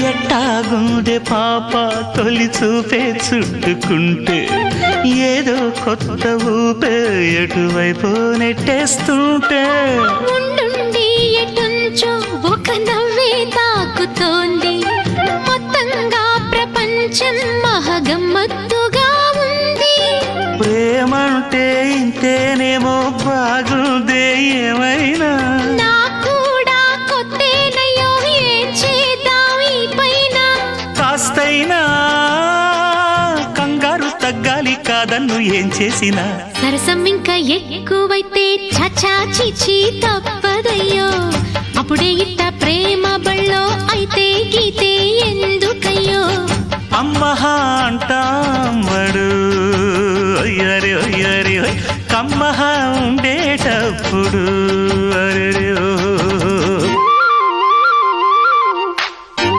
ఎట్టాగుండే పాప తొలి చూపే చుట్టుకుంటే ఏదో కొత్త ఊపే ఎటువైపు నెట్టేస్తుంటే ఉండుండి ఎటుంచో ఒక నవ్వే తాకుతోంది మొత్తంగా ప్రపంచం మహగమ్మత్తుగా ఉంది ప్రేమంటే ఇంతేనేమో బాగుందే ఏమైనా కూడా కొత్తేనయ్యో ఏం చేద్దాం ఈ పైన కాస్తైనా కంగారు తగ్గాలి కాదన్ను ఏం చేసినా సరసం ఇంకా ఎక్కువైతే చచా చిచి తప్పదయ్యో అప్పుడే ఇట్ట ప్రేమ బళ్ళో అయితే గీతే ఎందుకయ్యో అమ్మహా అంటామడు అయ్యరే అయ్యరే కమ్మహా ఉండేటప్పుడు